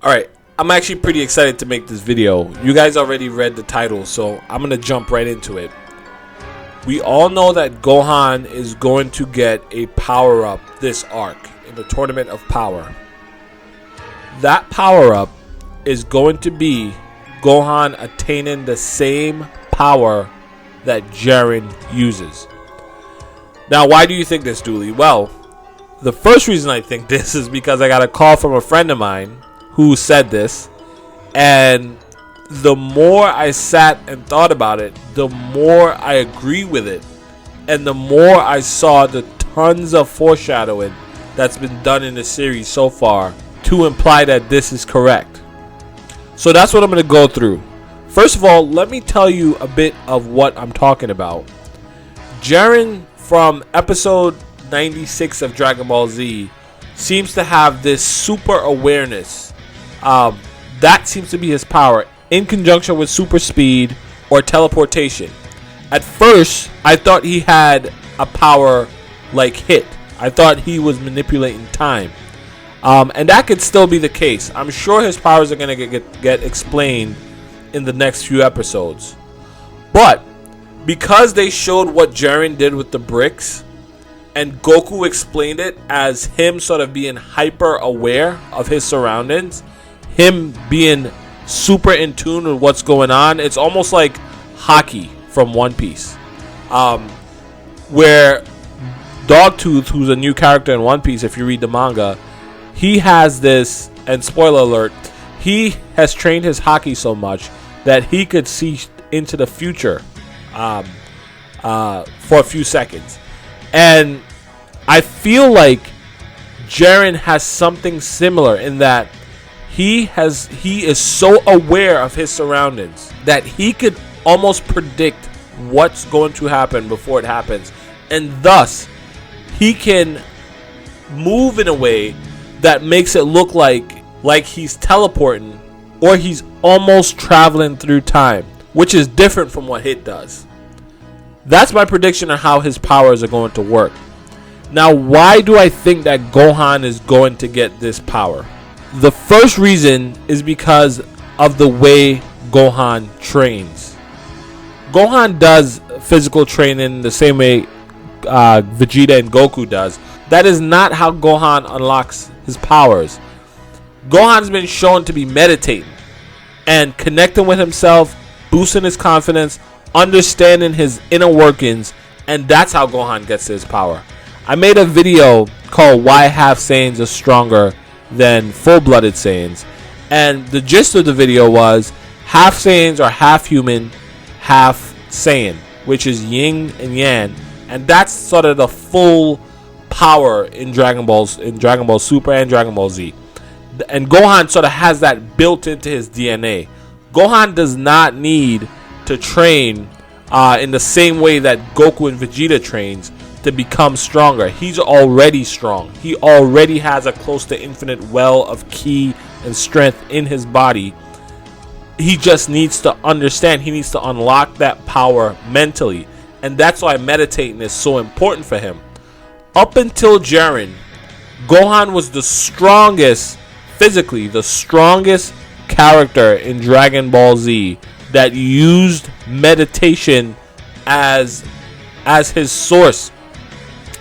Alright, I'm actually pretty excited to make this video. You guys already read the title, so I'm going to jump right into it. We all know that Gohan is going to get a power-up this arc in the Tournament of Power. That power-up is going to be Gohan attaining the same power that Jiren uses. Now, why do you think this, Dooley? Well, the first reason I think this is because I got a call from a friend of mine who said this, and the more I sat and thought about it, the more I agree with it, and the more I saw the tons of foreshadowing that's been done in the series so far to imply that this is correct. So that's what I'm going to go through. First of all, let me tell you a bit of what I'm talking about. Jiren from episode 96 of Dragon Ball Z seems to have this super awareness. That seems to be his power, in conjunction with super speed or teleportation. At first, I thought he had a power like Hit. I thought he was manipulating time. And that could still be the case. I'm sure his powers are going to get explained in the next few episodes. But because they showed what Jiren did with the bricks, and Goku explained it as him sort of being hyper aware of his surroundings, him being super in tune with what's going on, it's almost like Haki from One Piece, where Dogtooth, who's a new character in One Piece if you read the manga, he has this, and spoiler alert, he has trained his Haki so much that he could see into the future for a few seconds. And I feel like Jiren has something similar in that he is so aware of his surroundings that he could almost predict what's going to happen before it happens, and thus he can move in a way that makes it look like he's teleporting or he's almost traveling through time, which is different from what Hit does. That's my prediction on how his powers are going to work. Now, why do I think that Gohan is going to get this power? The first reason is because of the way Gohan trains. Gohan does physical training the same way Vegeta and Goku does. That is not how Gohan unlocks his powers. Gohan's been shown to be meditating and connecting with himself, boosting his confidence, understanding his inner workings, and that's how Gohan gets his power. I made a video called Why Half Saiyans are Stronger Than Full-Blooded Saiyans, and the gist of the video was half Saiyans are half human, half Saiyan, which is yin and yang, and that's sort of the full power in Dragon Ball Super and Dragon Ball Z. And Gohan sort of has that built into his DNA. Gohan does not need to train in the same way that Goku and Vegeta trains to become stronger. He's already strong. He already has a close to infinite well of ki and strength in his body. He just needs to understand. He needs to unlock that power mentally. And that's why meditating is so important for him. Up until Jiren, Gohan was the strongest, physically, the strongest character in Dragon Ball Z that used meditation as his source,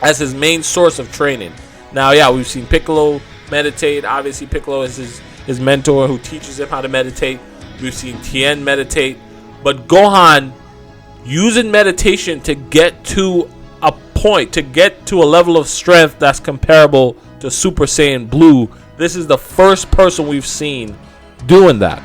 as his main source of training. Now, yeah, we've seen Piccolo meditate. Obviously, Piccolo is his mentor who teaches him how to meditate. We've seen Tien meditate. But Gohan, using meditation to get to a point, to get to a level of strength that's comparable to Super Saiyan Blue, this is the first person we've seen doing that.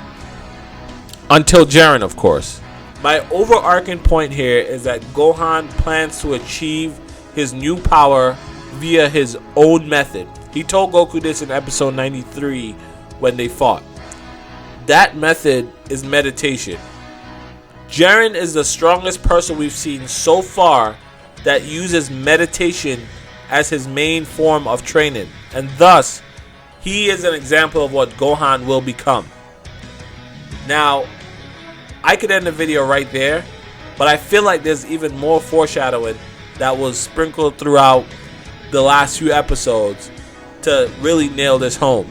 Until Jiren, of course. My overarching point here is that Gohan plans to achieve his new power via his own method. He told Goku this in episode 93 when they fought. That method is meditation. Jiren is the strongest person we've seen so far that uses meditation as his main form of training, and thus he is an example of what Gohan will become. Now, I could end the video right there, but I feel like there's even more foreshadowing that was sprinkled throughout the last few episodes to really nail this home.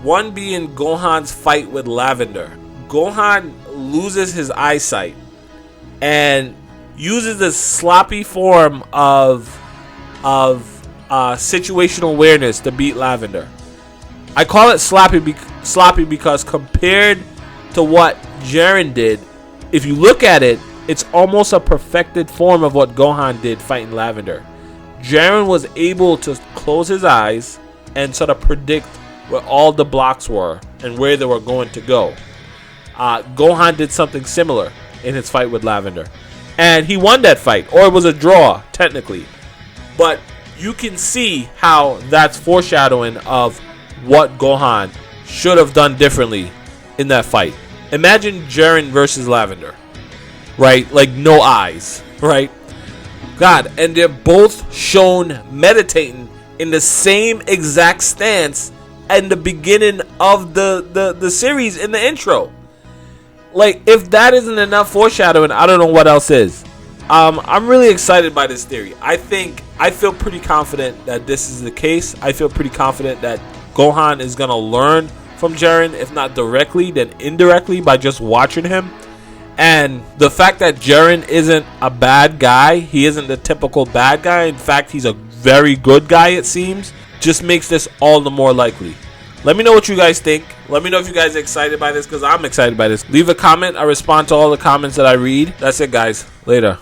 One being Gohan's fight with Lavender. Gohan loses his eyesight and uses this sloppy form of situational awareness to beat Lavender. I call it sloppy because compared to what Jiren did, if you look at it, it's almost a perfected form of what Gohan did fighting Lavender. Jiren was able to close his eyes and sort of predict where all the blocks were and where they were going to go. Gohan did something similar in his fight with Lavender. And he won that fight, or it was a draw, technically. But you can see how that's foreshadowing of what Gohan should have done differently in that fight. Imagine Jiren versus Lavender, right? Like no eyes, right? God, and they're both shown meditating in the same exact stance in the beginning of the series in the intro. Like, if that isn't enough foreshadowing, I don't know what else is. I'm really excited by this theory. I feel pretty confident that this is the case. I feel pretty confident that Gohan is gonna learn from Jiren, if not directly, then indirectly by just watching him. And the fact that Jiren isn't a bad guy, he isn't the typical bad guy. In fact, he's a very good guy, it seems, just makes this all the more likely. Let me know what you guys think. Let me know if you guys are excited by this, because I'm excited by this. Leave a comment. I respond to all the comments that I read. That's it, guys. Later.